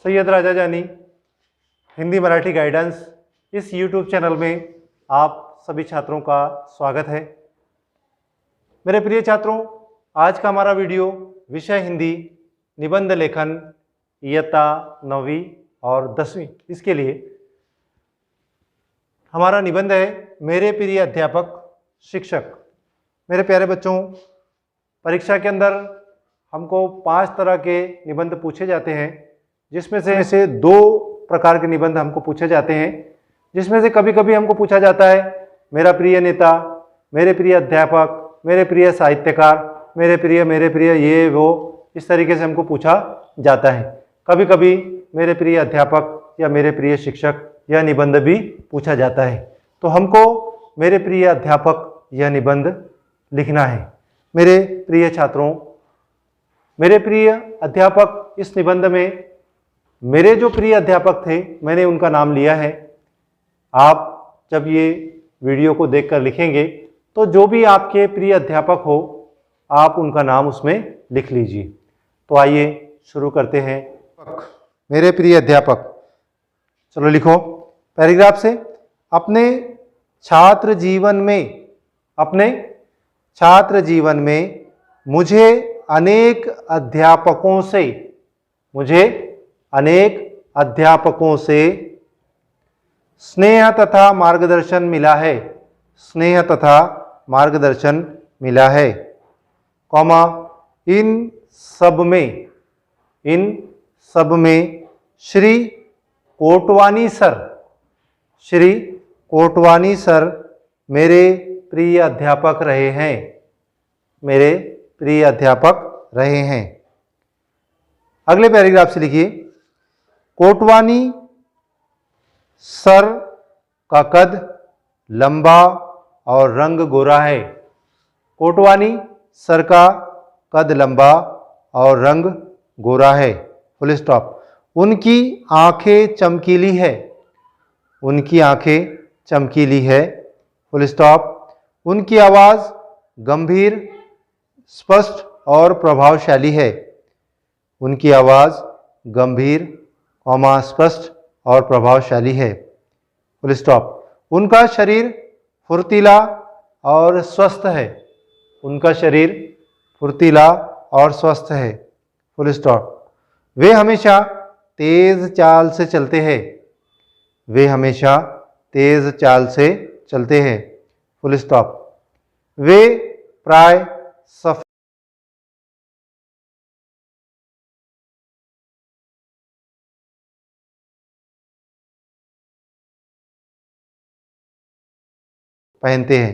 सैयद राजा जानी हिंदी मराठी गाइडेंस इस YouTube channel में आप सभी छात्रों का स्वागत है। मेरे प्रिय छात्रों, आज का हमारा वीडियो विषय हिंदी निबंध लेखन इयत्ता 9वीं और 10वीं इसके लिए हमारा निबंध है मेरे प्रिय अध्यापक शिक्षक। मेरे प्यारे बच्चों, परीक्षा के अंदर हमको 5 तरह के निबंध पूछे जाते हैं, जिसमें से 2 प्रकार के निबंध हमको पूछे जाते हैं, जिसमें से कभी कभी हमको पूछा जाता है मेरा प्रिय नेता, मेरे प्रिय अध्यापक, मेरे प्रिय साहित्यकार, मेरे प्रिय ये वो, इस तरीके से हमको पूछा जाता है। कभी कभी मेरे प्रिय अध्यापक या मेरे प्रिय शिक्षक यह निबंध भी पूछा जाता है। तो हमको मेरे प्रिय अध्यापक यह निबंध लिखना है। मेरे प्रिय छात्रों, मेरे प्रिय अध्यापक इस निबंध में मेरे जो प्रिय अध्यापक थे मैंने उनका नाम लिया है। आप जब ये वीडियो को देखकर लिखेंगे तो जो भी आपके प्रिय अध्यापक हो आप उनका नाम उसमें लिख लीजिए। तो आइए शुरू करते हैं। मेरे प्रिय अध्यापक, चलो लिखो पैराग्राफ से। अपने छात्र जीवन में मुझे अनेक अध्यापकों से स्नेह तथा मार्गदर्शन मिला है, कॉमा इन सब में श्री कोटवानी सर मेरे प्रिय अध्यापक रहे हैं। अगले पैराग्राफ से लिखिए, कोटवानी सर का कद लंबा और रंग गोरा है। कोटवानी सर का कद लंबा और रंग गोरा है, फुल स्टॉप। उनकी आंखें चमकीली है, फुल स्टॉप। उनकी आवाज़ गंभीर, स्पष्ट और प्रभावशाली है। उनकी आवाज़ गंभीर, स्पष्ट और प्रभावशाली है, फुल स्टॉप। उनका शरीर फुर्तीला और स्वस्थ है। उनका शरीर फुर्तीला और स्वस्थ है, फुल स्टॉप। वे हमेशा तेज चाल से चलते हैं, फुल स्टॉप। वे प्राय सफेद पहनते हैं।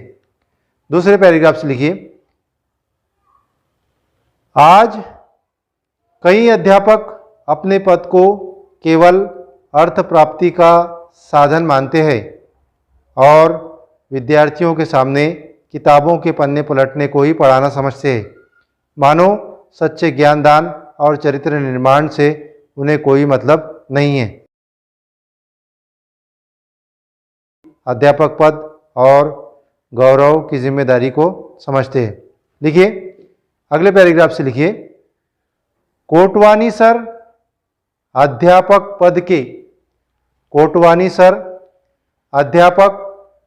दूसरे पैराग्राफ से लिखिए, आज कई अध्यापक अपने पद को केवल अर्थ प्राप्ति का साधन मानते हैं और विद्यार्थियों के सामने किताबों के पन्ने पलटने को ही पढ़ाना समझते हैं। मानो सच्चे ज्ञानदान और चरित्र निर्माण से उन्हें कोई मतलब नहीं है। अध्यापक पद और गौरव की जिम्मेदारी को समझते हैं। लिखिए अगले पैराग्राफ से लिखिए, कोटवानी सर अध्यापक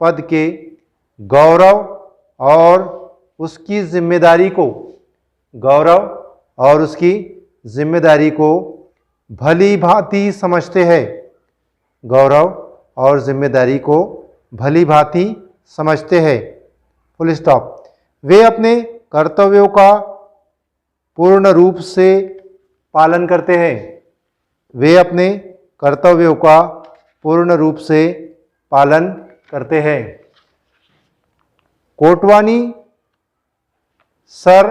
पद के गौरव और उसकी जिम्मेदारी को भली भांति समझते हैं। गौरव और जिम्मेदारी को भली भांति समझते हैं, फुल स्टॉप। वे अपने कर्तव्यों का पूर्ण रूप से पालन करते हैं। वे अपने कर्तव्यों का पूर्ण रूप से पालन करते हैं। कोटवानी सर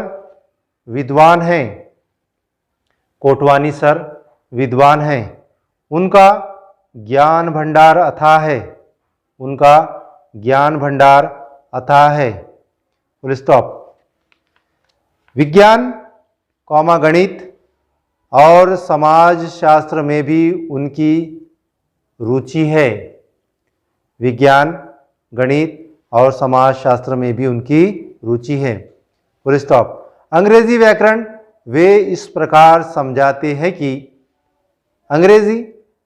विद्वान हैं। कोटवानी सर विद्वान हैं। उनका ज्ञान भंडार अथाह है, फुल स्टॉप। विज्ञान, गणित और समाज शास्त्र में भी उनकी रुचि है। विज्ञान, गणित और समाज शास्त्र में भी उनकी रुचि है, फुल स्टॉप। अंग्रेजी व्याकरण वे इस प्रकार समझाते हैं कि अंग्रेजी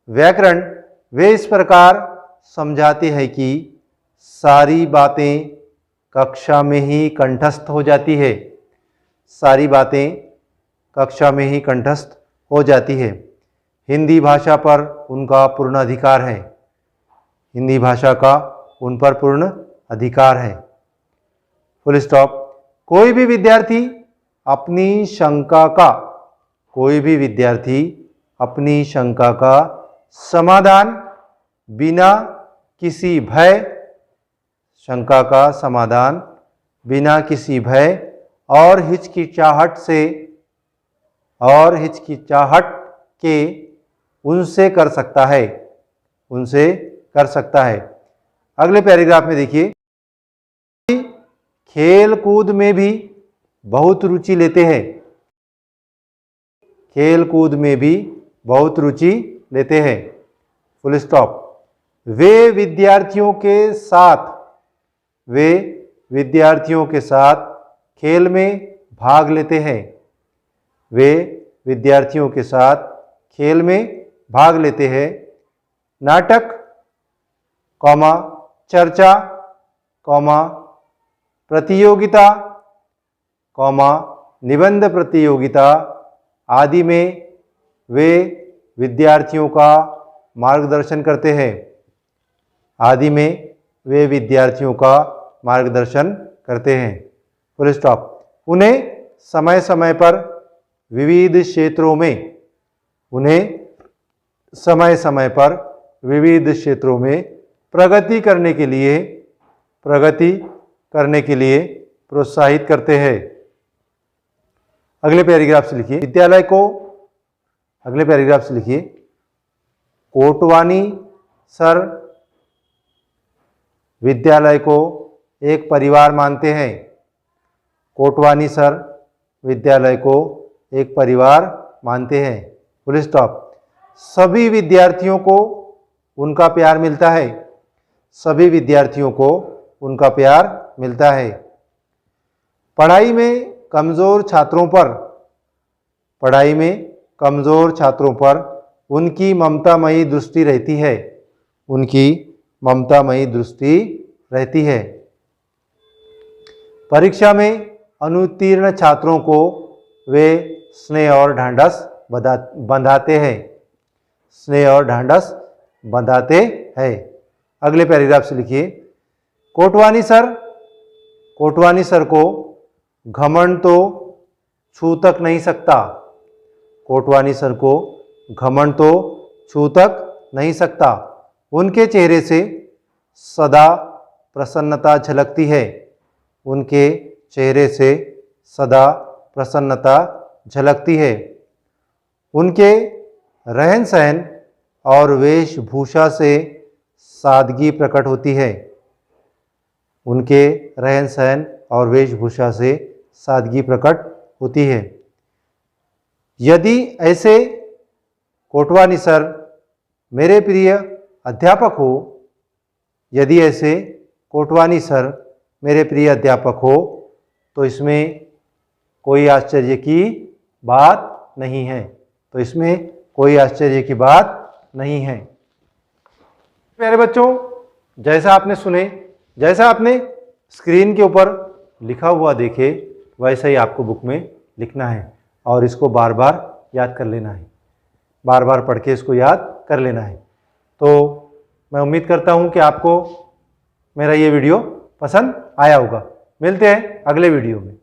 व्याकरण वे इस प्रकार समझाते हैं कि सारी बातें कक्षा में ही कंठस्थ हो जाती है। सारी बातें कक्षा में ही कंठस्थ हो जाती है। हिंदी भाषा पर उनका पूर्ण अधिकार है। हिंदी भाषा का उन पर पूर्ण अधिकार है। Full stop. कोई भी विद्यार्थी अपनी शंका का समाधान बिना किसी भय और हिचकिचाहट के उनसे कर सकता है। अगले पैराग्राफ में देखिए, खेल कूद में भी बहुत रुचि लेते हैं। खेल कूद में भी बहुत रुचि लेते हैं। Full stop. वे विद्यार्थियों के साथ खेल में भाग लेते हैं। वे विद्यार्थियों के साथ खेल में भाग लेते हैं। नाटक, चर्चा, प्रतियोगिता, निबंध प्रतियोगिता आदि में वे विद्यार्थियों का मार्गदर्शन करते हैं। Full stop. उन्हें समय समय पर विविध क्षेत्रों में प्रगति करने के लिए प्रोत्साहित करते हैं। अगले पैराग्राफ से लिखिए, कोटवानी सर विद्यालय को एक परिवार मानते हैं। कोटवानी सर विद्यालय को एक परिवार मानते हैं। Full stop. सभी विद्यार्थियों को उनका प्यार मिलता है। पढ़ाई में कमज़ोर छात्रों पर उनकी ममतामयी दृष्टि रहती है। परीक्षा में अनुत्तीर्ण छात्रों को वे स्नेह और ढांढस बंधाते हैं। अगले पैराग्राफ से लिखिए, कोटवानी सर को घमंड तो छू तक नहीं सकता। उनके चेहरे से सदा प्रसन्नता झलकती है। उनके रहन सहन और वेशभूषा से सादगी प्रकट होती है। यदि ऐसे कोटवानी सर मेरे प्रिय अध्यापक हो तो इसमें कोई आश्चर्य की बात नहीं है। प्यारे बच्चों, जैसा आपने स्क्रीन के ऊपर लिखा हुआ देखे वैसा ही आपको बुक में लिखना है और इसको बार बार याद कर लेना है। बार बार पढ़ के इसको याद कर लेना है। तो मैं उम्मीद करता हूँ कि आपको मेरा ये वीडियो पसंद आया होगा। मिलते हैं अगले वीडियो में।